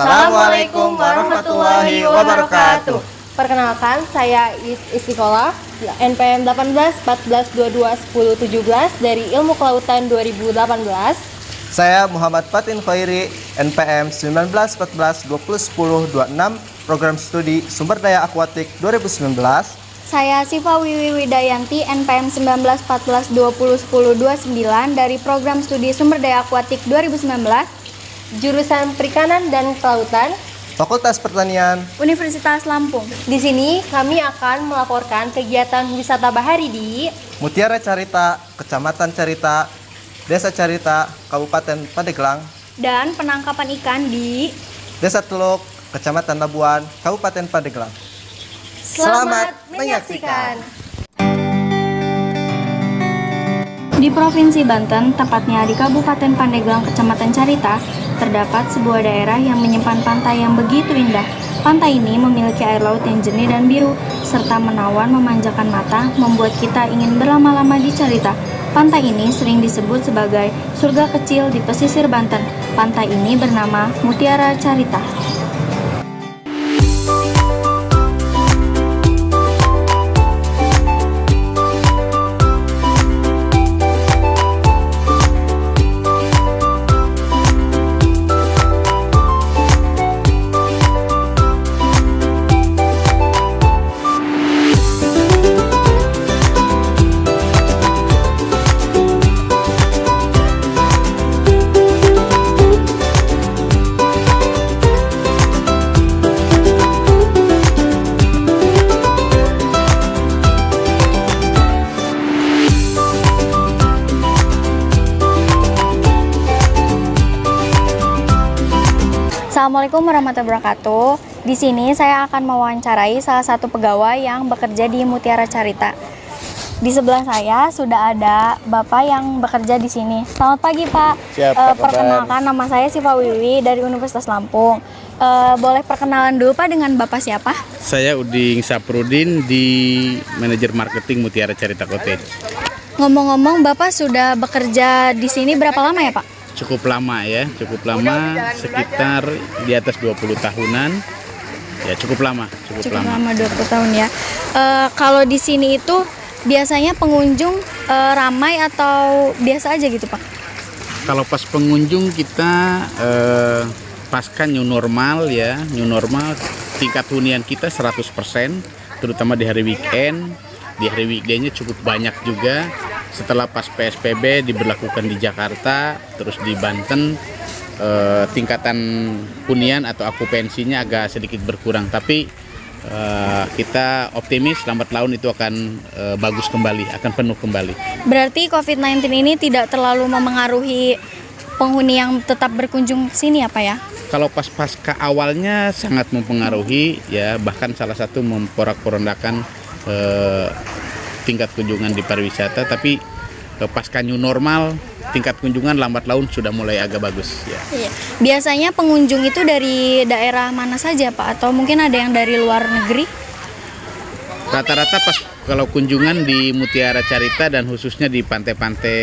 Assalamualaikum warahmatullahi wabarakatuh. Perkenalkan, saya Istiqolah, NPM 18 14 22 10 17 dari Ilmu Kelautan 2018. Saya Muhammad Fatin Khairi, NPM 19 14 20 10 26, Program Studi Sumber Daya Akuatik 2019. Saya Siva Wiwi Widayanti, NPM 19 14 20 10 29 dari Program Studi Sumber Daya Akuatik 2019. Jurusan Perikanan dan Kelautan, Fakultas Pertanian, Universitas Lampung. Di sini kami akan melaporkan kegiatan wisata bahari di Mutiara Carita, Kecamatan Carita, Desa Carita, Kabupaten Pandeglang, Dan penangkapan ikan di Desa Teluk, Kecamatan Labuan, Kabupaten Pandeglang. Selamat menyaksikan. Di Provinsi Banten, tepatnya di Kabupaten Pandeglang, Kecamatan Carita, terdapat sebuah daerah yang menyimpan pantai yang begitu indah. Pantai ini memiliki air laut yang jernih dan biru, serta menawan memanjakan mata, membuat kita ingin berlama-lama di Carita. Pantai ini sering disebut sebagai surga kecil di pesisir Banten. Pantai ini bernama Mutiara Carita. Assalamualaikum warahmatullahi wabarakatuh. Di sini saya akan mewawancarai salah satu pegawai yang bekerja di Mutiara Carita. Di sebelah saya sudah ada Bapak yang bekerja di sini. Selamat pagi, Pak. Siap, perkenalkan, nama saya Siva Wiwi dari Universitas Lampung. Boleh perkenalan dulu, Pak, dengan Bapak siapa? Saya Uding Saprudin, di manajer marketing Mutiara Carita Cottage. Ngomong-ngomong, Bapak sudah bekerja di sini berapa lama ya, Pak? Cukup lama ya, sekitar di atas 20 tahunan. Ya, cukup lama. 20 tahun ya. Kalau di sini itu biasanya pengunjung ramai atau biasa aja gitu, Pak? Kalau pas pengunjung kita pasca new normal ya, tingkat hunian kita 100%, terutama di hari weekend. Di hari weekday-nya cukup banyak juga. Setelah pas PSBB diberlakukan di Jakarta, terus di Banten, tingkatan hunian atau akupensinya agak sedikit berkurang. Tapi kita optimis lambat laun itu akan bagus kembali, akan penuh kembali. Berarti COVID-19 ini tidak terlalu memengaruhi penghuni yang tetap berkunjung ke sini ya, Pak ya? Kalau pasca awalnya sangat mempengaruhi ya, bahkan salah satu memporak-porandakan tingkat kunjungan di pariwisata, tapi pasca new normal tingkat kunjungan lambat laun sudah mulai agak bagus ya. Iya. Biasanya pengunjung itu dari daerah mana saja, Pak? Atau mungkin ada yang dari luar negeri? Rata-rata pas kalau kunjungan di Mutiara Carita dan khususnya di pantai-pantai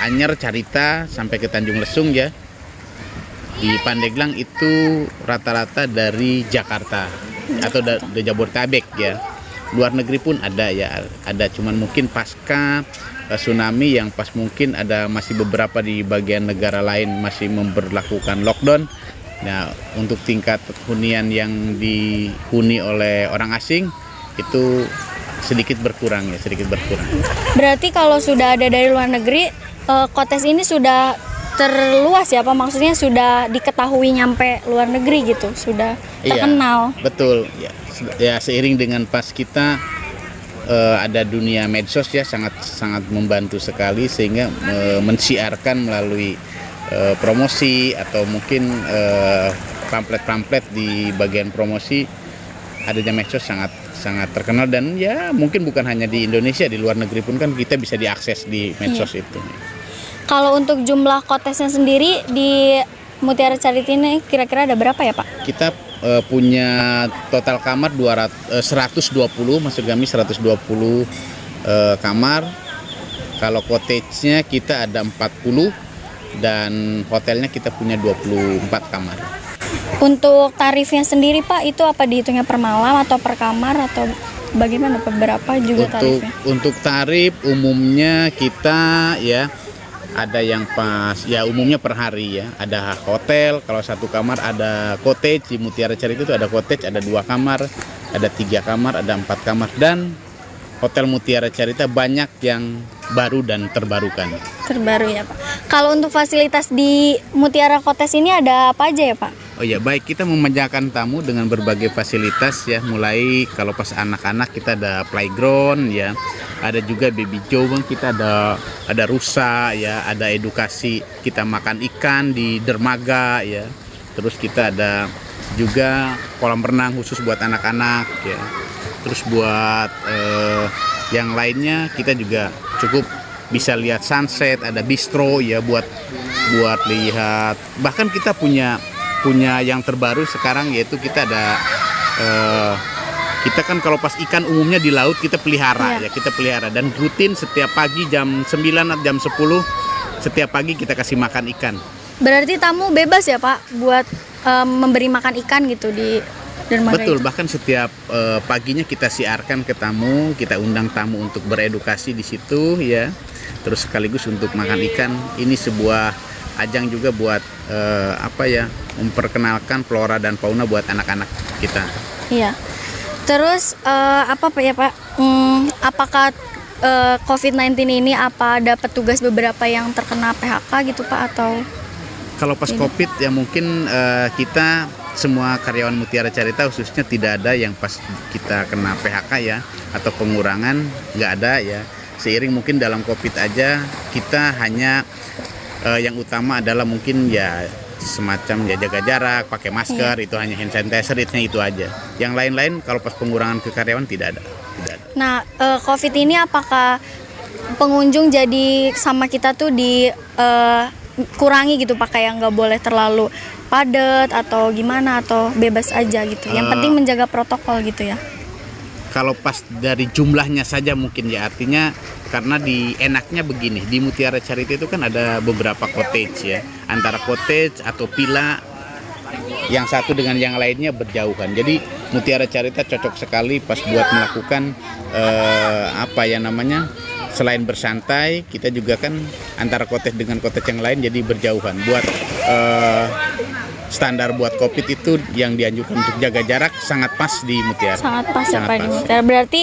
Anyer, Carita sampai ke Tanjung Lesung ya. Di Pandeglang itu rata-rata dari Jakarta atau dari Jabodetabek ya. Luar negeri pun ada ya, ada, cuman mungkin pasca tsunami yang pas mungkin ada masih beberapa di bagian negara lain masih memberlakukan lockdown. Nah, untuk tingkat hunian yang dihuni oleh orang asing itu sedikit berkurang. Berarti kalau sudah ada dari luar negeri, Cottage ini sudah terluas ya, Pak? Maksudnya sudah diketahui nyampe luar negeri gitu, sudah terkenal. Iya, betul ya, seiring dengan pas kita ada dunia medsos ya, sangat membantu sekali, sehingga mensiarkan melalui promosi atau mungkin pamflet di bagian promosi. Adanya medsos sangat terkenal, dan ya mungkin bukan hanya di Indonesia, di luar negeri pun kan kita bisa diakses di medsos itu. Kalau untuk jumlah Cottage-nya sendiri di Mutiara Carita ini kira-kira ada berapa ya, Pak? Kita punya total kamar 120, maksud kami 120 kamar. Kalau cottage-nya kita ada 40 dan hotelnya kita punya 24 kamar. Untuk tarifnya sendiri Pak, itu apa dihitungnya per malam atau per kamar atau bagaimana? Berapa juga tarifnya? Untuk tarif umumnya kita ya ada yang pas ya umumnya per hari ya. Ada hotel kalau satu kamar, ada cottage di Mutiara Carita itu ada cottage, ada 2 kamar, ada 3 kamar, ada 4 kamar, dan Hotel Mutiara Carita banyak yang baru dan terbarukan. Terbaru ya Pak. Kalau untuk fasilitas di Mutiara Cottage ini ada apa aja ya Pak? Oh ya, baik, kita memanjakan tamu dengan berbagai fasilitas ya, mulai kalau pas anak-anak kita ada playground ya, ada juga baby jogging, kita ada rusa ya, ada edukasi, kita makan ikan di dermaga ya. Terus kita ada juga kolam renang khusus buat anak-anak ya. Terus buat yang lainnya kita juga cukup bisa lihat sunset, ada bistro ya buat lihat. Bahkan kita punya yang terbaru sekarang, yaitu kita ada kita kan kalau pas ikan umumnya di laut kita pelihara ya, kita pelihara dan rutin setiap pagi jam 9 atau jam 10 setiap pagi kita kasih makan ikan. Berarti tamu bebas ya Pak buat memberi makan ikan gitu di dermaga. Betul, itu? bahkan setiap paginya kita siarkan ke tamu, kita undang tamu untuk beredukasi di situ ya. Terus sekaligus untuk makan ikan. Ini sebuah ajang juga buat memperkenalkan flora dan fauna buat anak-anak kita. Iya. Terus apa Pak ya Pak? Apakah COVID-19 ini apa ada petugas beberapa yang terkena PHK gitu Pak atau? Kalau pas COVID ya mungkin kita semua karyawan Mutiara Carita khususnya tidak ada yang pas kita kena PHK ya atau pengurangan, nggak ada ya. Seiring mungkin dalam COVID aja kita hanya yang utama adalah mungkin ya semacam ya jaga jarak, pakai masker, itu hanya hand sanitizer, itu aja. Yang lain-lain kalau pas pengurangan ke karyawan tidak ada. Nah, COVID ini apakah pengunjung jadi sama kita tuh kurangi gitu Pak, kayak nggak boleh terlalu padat atau gimana atau bebas aja gitu. Yang penting menjaga protokol gitu ya. Kalau pas dari jumlahnya saja mungkin ya, artinya karena enaknya begini, di Mutiara Carita itu kan ada beberapa cottage ya, antara cottage atau villa yang satu dengan yang lainnya berjauhan. Jadi Mutiara Carita cocok sekali pas buat melakukan selain bersantai, kita juga kan antara cottage dengan cottage yang lain jadi berjauhan. Buat standar buat COVID itu yang dianjurkan untuk jaga jarak sangat pas di Mutiara. Sangat pas ya Pak di Mutiara. Berarti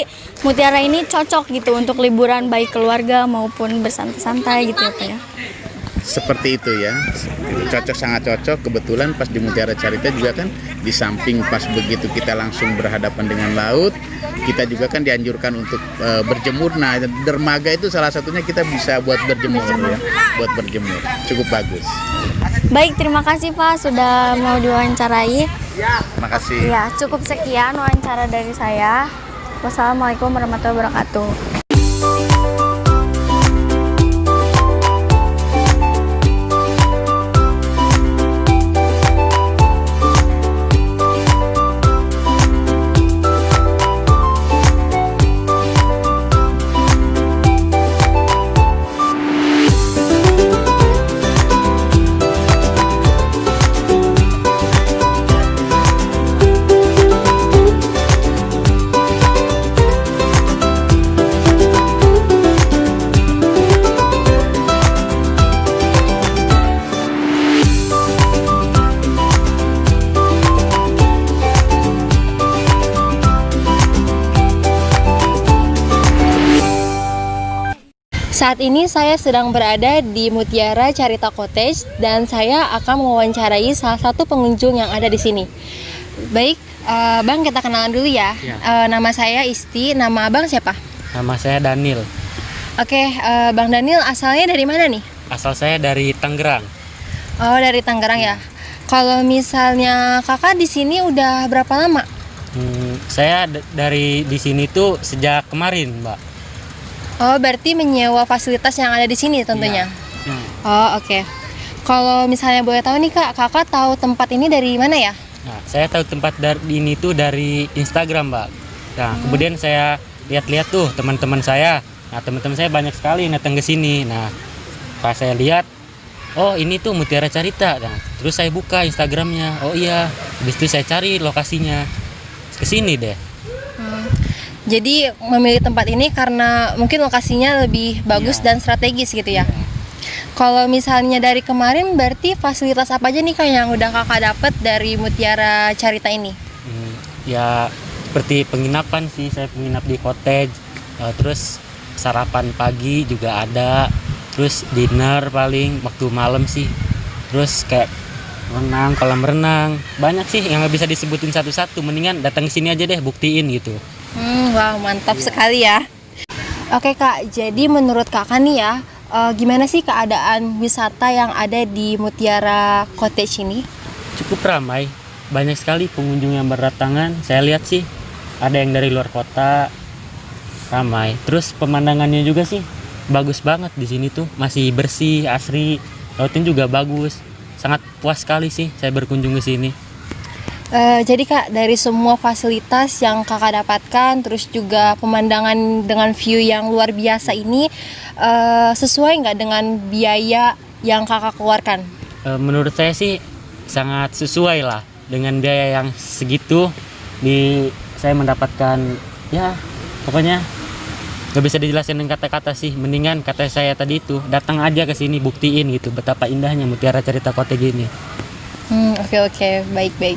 Mutiara ini cocok gitu untuk liburan baik keluarga maupun bersantai-santai gitu ya Pak ya. Seperti itu ya, cocok, sangat cocok. Kebetulan pas di Mutiara Carita juga kan di samping pas begitu kita langsung berhadapan dengan laut, kita juga kan dianjurkan untuk berjemur. Nah, dermaga itu salah satunya kita bisa buat berjemur. Ya, buat berjemur, cukup bagus. Baik, terima kasih Pak sudah mau diwawancarai. Terima kasih. Ya, cukup sekian wawancara dari saya. Wassalamualaikum warahmatullahi wabarakatuh. Saat ini saya sedang berada di Mutiara Carita Cottage dan saya akan mewawancarai salah satu pengunjung yang ada di sini. Baik, Bang, kita kenalan dulu ya. Nama saya Isti, nama Abang siapa? Nama saya Daniel. Oke, Bang Daniel asalnya dari mana nih? Asal saya dari Tangerang. Oh, dari Tangerang ya. Kalau misalnya Kakak di sini udah berapa lama? Saya dari di sini tuh sejak kemarin, Mbak. Oh, berarti menyewa fasilitas yang ada di sini tentunya. Iya. Oh, oke. Kalau misalnya boleh tahu nih Kak, Kakak tahu tempat ini dari mana ya? Nah, saya tahu tempat ini tuh dari Instagram, Mbak. Nah, kemudian saya lihat-lihat tuh teman-teman saya. Nah, teman-teman saya banyak sekali datang ke sini. Nah, pas saya lihat oh ini tuh Mutiara Carita. Nah, terus saya buka Instagramnya, oh iya, habis itu saya cari lokasinya, kesini deh. Jadi memilih tempat ini karena mungkin lokasinya lebih bagus Iya. dan strategis gitu ya. Kalau misalnya dari kemarin berarti fasilitas apa aja nih Kak yang udah Kakak dapet dari Mutiara Carita ini? Ya seperti penginapan sih, saya penginap di cottage, terus sarapan pagi juga ada, terus dinner paling waktu malam sih, terus kayak renang, kolam renang, banyak sih yang nggak bisa disebutin satu-satu, mendingan datang ke sini aja deh, buktiin gitu. Wah mantap sekali ya. Oke Kak, jadi menurut Kakak nih ya, gimana sih keadaan wisata yang ada di Mutiara Cottage ini? Cukup ramai, banyak sekali pengunjung yang berdatangan, saya lihat sih ada yang dari luar kota, ramai. Terus pemandangannya juga sih bagus banget di sini tuh, masih bersih, asri, lautnya juga bagus. Sangat puas sekali sih saya berkunjung ke sini. Jadi Kak, dari semua fasilitas yang Kakak dapatkan, terus juga pemandangan dengan view yang luar biasa ini, sesuai nggak dengan biaya yang Kakak keluarkan? Menurut saya sih sangat sesuai lah dengan biaya yang segitu. Saya mendapatkan, ya pokoknya nggak bisa dijelasin dengan kata-kata sih. Mendingan kata saya tadi itu, datang aja ke sini, buktiin gitu betapa indahnya Mutiara Carita Cottage ini. Oke, baik.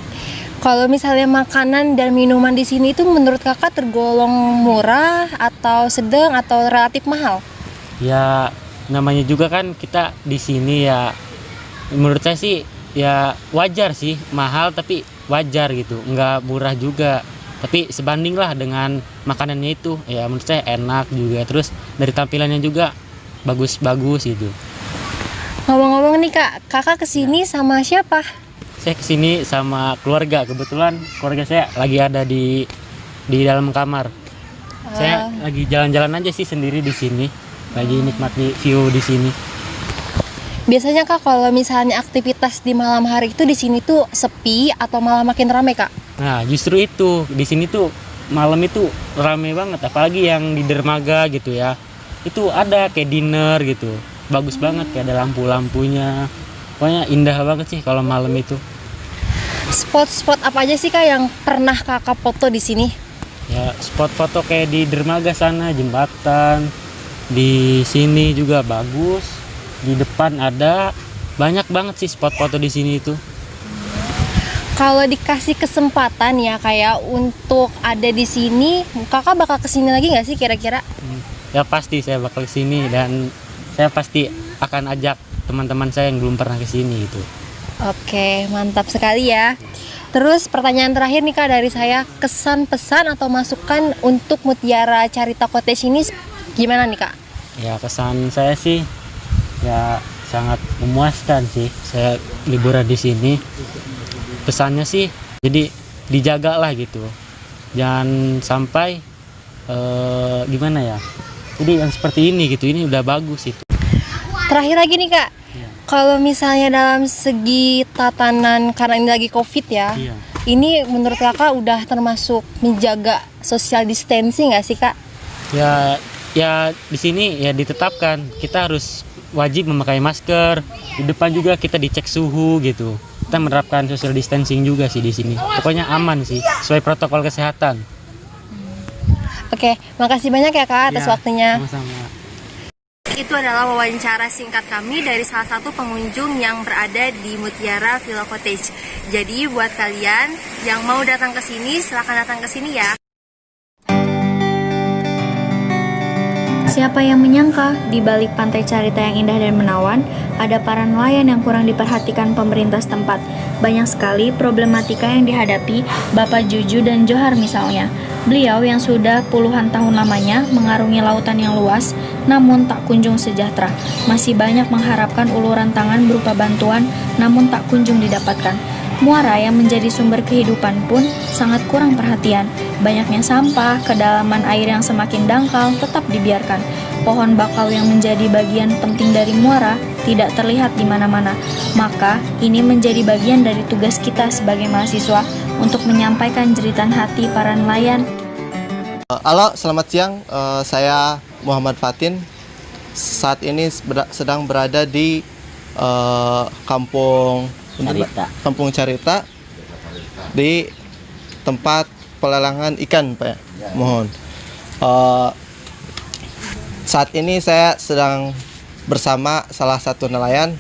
Kalau misalnya makanan dan minuman di sini itu menurut Kakak tergolong murah atau sedang atau relatif mahal? Ya namanya juga kan kita di sini ya, menurut saya sih ya wajar sih, mahal tapi wajar gitu, nggak murah juga, tapi sebanding lah dengan makanannya itu, ya menurut saya enak juga, terus dari tampilannya juga bagus-bagus gitu. Ngomong-ngomong nih Kak, Kakak kesini sama siapa? Saya kesini sama keluarga, kebetulan keluarga saya lagi ada di dalam kamar. Saya lagi jalan-jalan aja sih sendiri di sini, lagi nikmati view di sini. Biasanya Kak kalau misalnya aktivitas di malam hari itu di sini tuh sepi atau malah makin ramai Kak? Nah justru itu, di sini tuh malam itu rame banget, apalagi yang di dermaga gitu ya, itu ada kayak dinner gitu, bagus banget, kayak ada lampu-lampunya, pokoknya indah banget sih kalau malam itu. Spot-spot apa aja sih Kak yang pernah Kakak foto di sini? Ya spot foto kayak di dermaga sana, jembatan, di sini juga bagus, di depan ada, banyak banget sih spot foto di sini itu. Kalau dikasih kesempatan ya kayak untuk ada di sini, Kakak bakal kesini lagi nggak sih kira-kira? Ya pasti saya bakal kesini, dan saya pasti akan ajak teman-teman saya yang belum pernah kesini itu. Oke, mantap sekali ya. Terus pertanyaan terakhir nih Kak dari saya, kesan pesan atau masukan untuk Mutiara Carita Cottage ini gimana nih Kak? Ya kesan saya sih ya sangat memuaskan sih, saya liburan di sini. Pesannya sih jadi dijaga lah gitu, jangan sampai gimana ya, jadi yang seperti ini gitu, ini udah bagus itu. Terakhir lagi nih Kak, kalau misalnya dalam segi tatanan, karena ini lagi COVID ya, Iya. ini menurut Kakak udah termasuk menjaga social distancing nggak sih Kak? Ya di sini ya ditetapkan kita harus wajib memakai masker, di depan juga kita dicek suhu gitu. Kita menerapkan social distancing juga sih di sini. Pokoknya aman sih, sesuai protokol kesehatan. Oke, makasih banyak ya Kak atas Ya, waktunya. sama-sama. Itu adalah wawancara singkat kami dari salah satu pengunjung yang berada di Mutiara Villa Cottage. Jadi buat kalian yang mau datang ke sini, silakan datang ke sini ya. Siapa yang menyangka di balik pantai Carita yang indah dan menawan, ada para nelayan yang kurang diperhatikan pemerintah setempat. Banyak sekali problematika yang dihadapi Bapak Juju dan Johar misalnya. Beliau yang sudah puluhan tahun lamanya mengarungi lautan yang luas, namun tak kunjung sejahtera. Masih banyak mengharapkan uluran tangan berupa bantuan, namun tak kunjung didapatkan. Muara yang menjadi sumber kehidupan pun sangat kurang perhatian. Banyaknya sampah, kedalaman air yang semakin dangkal tetap dibiarkan. Pohon bakau yang menjadi bagian penting dari muara tidak terlihat di mana-mana. Maka, ini menjadi bagian dari tugas kita sebagai mahasiswa untuk menyampaikan jeritan hati para nelayan. Halo, selamat siang. Saya Muhammad Fatin. Saat ini sedang berada di kampung Kampung Carita di tempat pelelangan ikan, Pak ya. Mohon. Saat ini saya sedang bersama salah satu nelayan.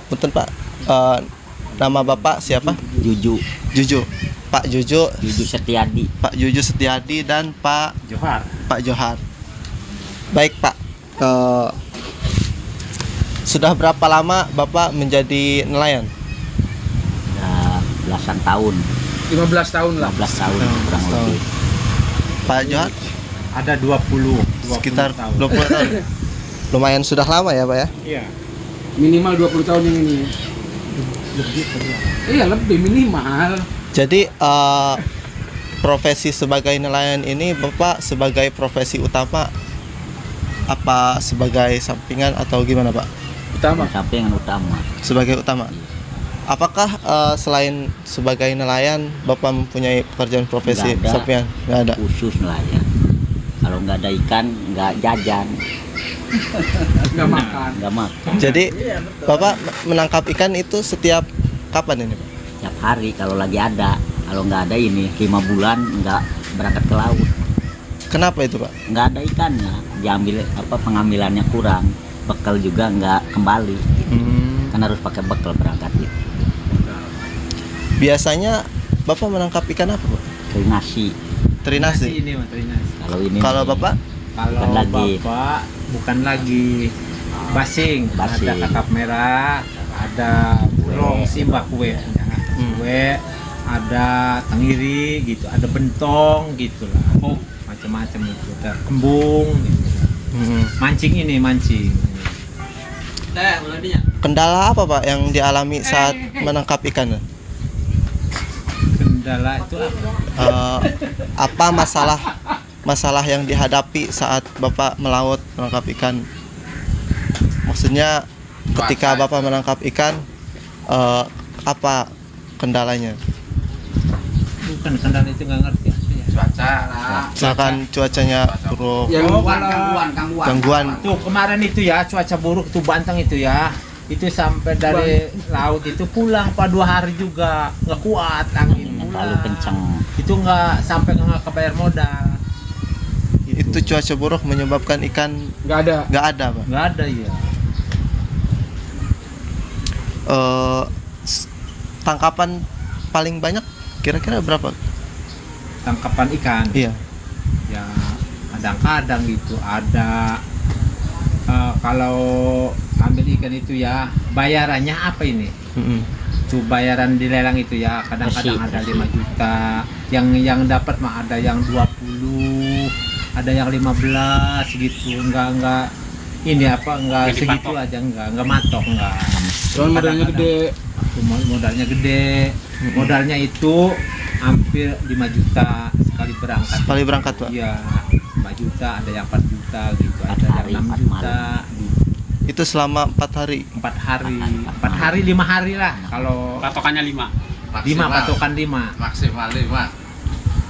Punten Pak, nama Bapak siapa? Juju Pak Juju Setiadi. Pak Juju Setiadi dan Pak Johar. Baik Pak, sudah berapa lama Bapak menjadi nelayan? Ya, belasan tahun, 15 tahun lah. 15 tahun kurang lebih. Pak Johar? Ada 20 Sekitar tahun. 20 tahun. Lumayan sudah lama ya Pak ya? Iya. Minimal 20 tahun yang ini. Iya, lebih minimal. Jadi profesi sebagai nelayan ini Bapak sebagai profesi utama apa sebagai sampingan atau gimana Pak? Utama. Sampingan utama. Sebagai utama. Apakah selain sebagai nelayan Bapak mempunyai pekerjaan profesi Nggak ada. sampingan? Nggak ada. Khusus nelayan. Kalau nggak ada ikan, nggak jajan, Nggak makan. nggak makan. Jadi Bapak menangkap ikan itu setiap kapan ini Pak? Tiap hari kalau lagi ada. Kalau nggak ada ini 5 bulan nggak berangkat ke laut. Kenapa itu Pak? Nggak ada ikannya. Diambil pengambilannya kurang. Bekal juga nggak kembali. Kan harus pakai bekal berangkat gitu. Biasanya Bapak menangkap ikan apa Pak? Terinasi. Terinasi. Ini mah terinasi. Kalau ini Kalau Bapak? Kalau Bukan lagi. Bapak bukan lagi basing. Basing. Ada kakap merah, ada rong simbah kue, kue, ada tengiri gitu, ada bentong gitu lah. Oh, macam-macam itu. Ada kembung gitu. Mancing ini mancing. Kendala apa Pak yang dialami saat menangkap ikan? Kendala itu apa? Apa masalah yang dihadapi saat Bapak melaut menangkap ikan? Maksudnya ketika Bapak menangkap ikan apa kendalanya? Bukan kendala itu nggak ngerti. Misalkan cuacanya buruk, gangguan. Tuh kemarin itu ya cuaca buruk tuh Banteng itu ya. Itu sampai dari laut itu pulang Pak 2 hari juga nggak kuat angin Terlalu kencang. itu nggak sampai nggak kebayar modal. Itu cuaca buruk menyebabkan ikan Nggak ada Pak. nggak ada ya. Tangkapan paling banyak kira-kira berapa? Tangkapan ikan Iya. ya kadang-kadang gitu ada kalau ambil ikan itu ya bayarannya apa ini? Tuh bayaran di lelang itu ya kadang-kadang ada 5 juta, yang dapat mah ada yang 20, ada yang 15 gitu, enggak ini apa enggak segitu aja, enggak matok, enggak. Soalnya modalnya gede. Modalnya gede. Modalnya itu hampir 5 juta sekali berangkat. Pak. Iya, 5 juta, ada yang 4 juta gitu, ada yang 6 juta gitu. Itu selama 4 hari. 4 hari 5 hari lah kalau Patokannya 5. 5 patokan 5 Maksimal 5.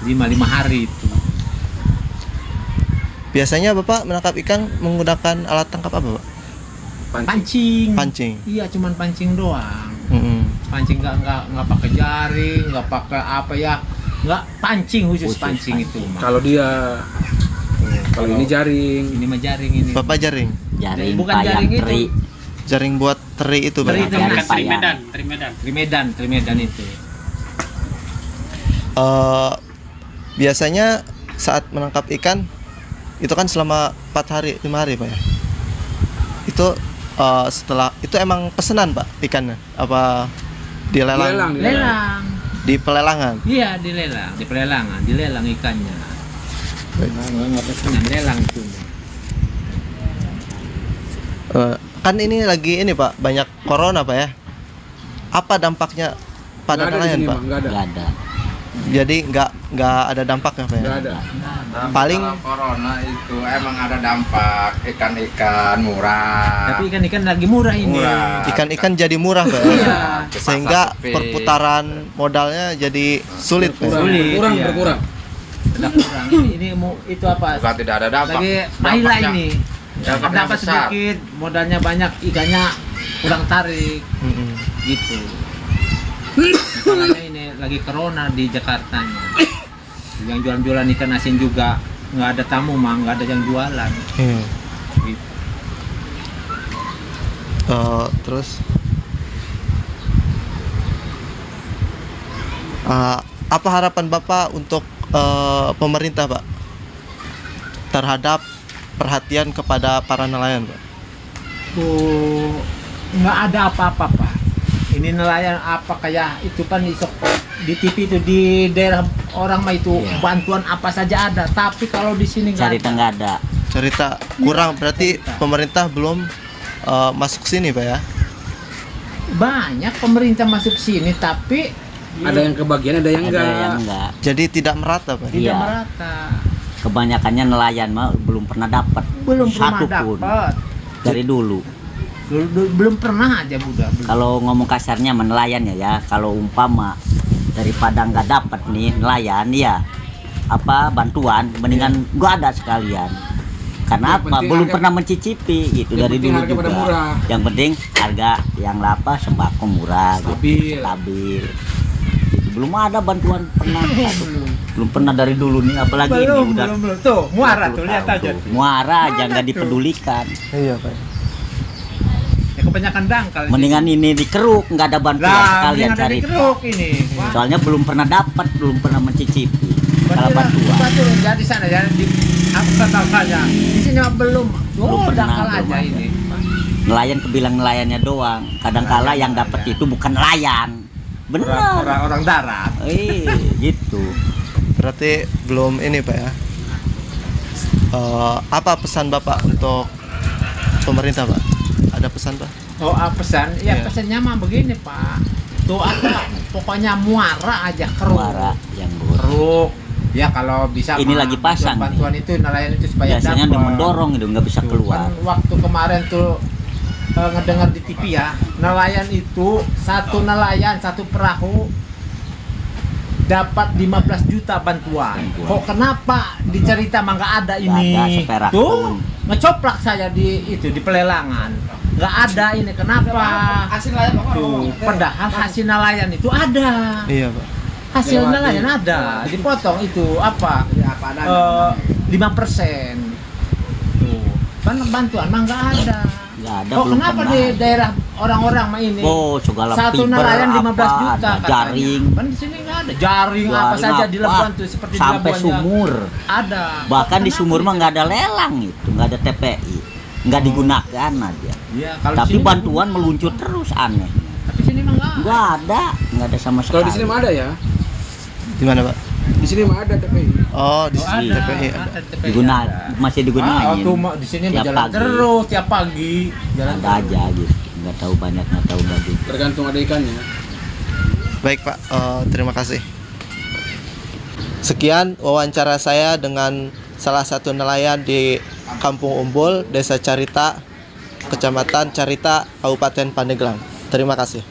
5 hari itu. Biasanya Bapak menangkap ikan menggunakan alat tangkap apa Pak? Pancing. Iya, cuman pancing doang. Pancing nggak pakai jaring, nggak pakai apa ya, nggak pancing khusus pancing itu. Kalau dia kalau ini jaring. Ini mah jaring ini. Bapak jaring. Jaring Bukan payang jaring itu. teri. Jaring buat teri itu Pak. Teri itu Jaring bukan payang. Tri Medan itu. Biasanya saat menangkap ikan itu kan selama 4 hari 5 hari Pak ya. Itu setelah itu emang pesanan Pak ikannya apa dilelang? Lelang. Di pelelangan. Iya, di pelelangan, dilelang ikannya. Nggak pesanan, lelang itu. Kan ini lagi ini Pak banyak corona Pak ya. Apa dampaknya pada nelayan Pak? Nggak ada. Nggak ada. Jadi nggak ada dampaknya Pak ya? Nggak ada. Paling Kalau corona itu emang ada dampak ikan-ikan murah. Tapi ikan-ikan lagi murah ini. Murah. ikan-ikan jadi murah Pak ya? Iya. Sehingga Sepi. perputaran modalnya jadi sulit Pak ya? Berkurang. Iya. Berkurang. Sudah kurang. Ini itu apa? Bukan tidak ada dampak. Lagi Dampaknya- ini. dampaknya Dapat besar. sedikit, modalnya banyak, ikannya kurang tarik gitu. Masalahnya ini lagi corona di Jakarta nih. Yang jualan-jualan ikan asin juga nggak ada tamu mah, nggak ada yang jualan. Gitu. Terus apa harapan Bapak untuk pemerintah, Pak, terhadap perhatian kepada para nelayan, Pak? Nggak ada apa-apa, Pak. Ini nelayan apa kayak itu kan di TV itu di daerah orang mah itu bantuan apa saja ada, tapi kalau di sini Carita nggak ada. Carita kurang, berarti pemerintah belum masuk sini, Pak ya? Banyak pemerintah masuk sini, tapi ada yang kebagian, ada yang enggak. Jadi tidak merata, Pak? Tidak merata. Kebanyakannya nelayan mah belum pernah dapat. Belum pernah satu pun dapat. dari dulu. Belum pernah aja Buddha. Kalau ngomong kasarnya nelayan ya, kalau umpama daripada nggak dapat nih nelayan ya apa bantuan, mendingan gua ada sekalian. Karena apa? Belum pernah mencicipi gitu dari dulu juga. Yang penting harga yang sembako murah, stabil. Gitu. Belum ada bantuan pernah belum pernah dari dulu nih, apalagi belum, ini udah belum. Tuh muara tuh, lihat aja tuh. Muara aja nggak dipedulikan. Iya, Pak. Ya kebanyakan dangkal. Mendingan ini dikeruk, nggak ada bantuan sekalian cari. Dikeruk ini. Soalnya belum pernah dapat, belum pernah mencicipi. Kalau bantuan. Betul, jadi sana jangan di apa katanya. Di sini mah belum pernah dangkal aja ini. Nelayan kebilang nelayannya doang. Kadangkala yang dapat itu bukan nelayan. Benar. Orang darat. Gitu. Berarti belum ini, Pak ya. Apa pesan Bapak untuk pemerintah, Pak? Ada pesan, Pak? Pesan? Ya pesannya mah begini, Pak. Tuh ada pokoknya muara aja, keruk. Muara yang keruk. Ya kalau bisa ini lagi pasang bantuan nih. Itu nelayan itu supaya biasanya udah mendorong itu nggak bisa keluar. Kan waktu kemarin tuh ngedengar di TV ya, nelayan itu satu nelayan satu perahu dapat 15 juta bantuan. Kok kenapa di cerita mah nggak ada ini? Tuh ngecoplak saya di pelelangan. Nggak ada ini, kenapa? Tuh, padahal hasil nelayan itu ada. Iya, Pak. Hasil nelayan ada, dipotong itu apa? 5%. Tuh, kan bantuan mah nggak ada. Kok kenapa di daerah orang-orang mah ini? Segala satu nelayan 15 juta katanya. Jaring. Kan di sini nggak ada. Jaring apa saja di Labuan tuh seperti sampai di sumur. Ada. Bahkan di sumur mah nggak ada lelang itu, nggak ada TPI, nggak digunakan aja. Ya, tapi bantuan meluncur terus, aneh. Tapi sini mah nggak ada sama sekali. Kalau di sini mah ada ya? Di mana, Pak? Di sini mah ada TPI. Di sini TPI ada. Masih digunakan. Di sini berjalan terus tiap pagi. Jalan ada aja gitu. Nggak tahu banyak, nggak tahu bagus. Tergantung ada ikannya. Baik, Pak. Terima kasih. Sekian wawancara saya dengan salah satu nelayan di Kampung Umbul, Desa Carita, Kecamatan Carita, Kabupaten Pandeglang. Terima kasih.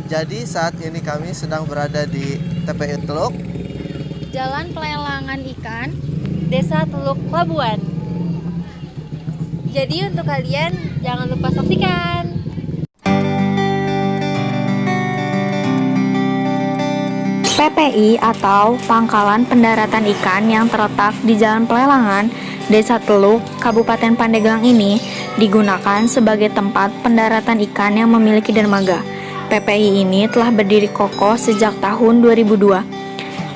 Jadi saat ini kami sedang berada di TPI Teluk, Jalan Pelelangan Ikan, Desa Teluk Labuan. Jadi untuk kalian jangan lupa saksikan. PPI atau Pangkalan Pendaratan Ikan yang terletak di Jalan Pelelangan, Desa Teluk, Kabupaten Pandeglang ini digunakan sebagai tempat pendaratan ikan yang memiliki dermaga. PPI ini telah berdiri kokoh sejak tahun 2002.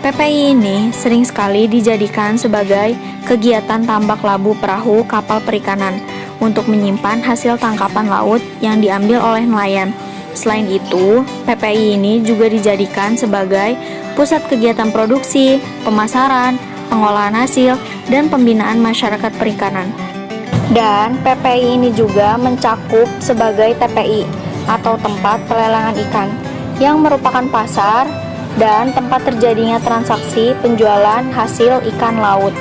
PPI ini sering sekali dijadikan sebagai kegiatan tambak labu perahu kapal perikanan untuk menyimpan hasil tangkapan laut yang diambil oleh nelayan. Selain itu, PPI ini juga dijadikan sebagai pusat kegiatan produksi, pemasaran, pengolahan hasil, dan pembinaan masyarakat perikanan. Dan PPI ini juga mencakup sebagai TPI atau tempat pelelangan ikan yang merupakan pasar dan tempat terjadinya transaksi penjualan hasil ikan laut.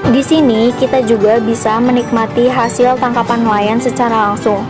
Di sini kita juga bisa menikmati hasil tangkapan nelayan secara langsung.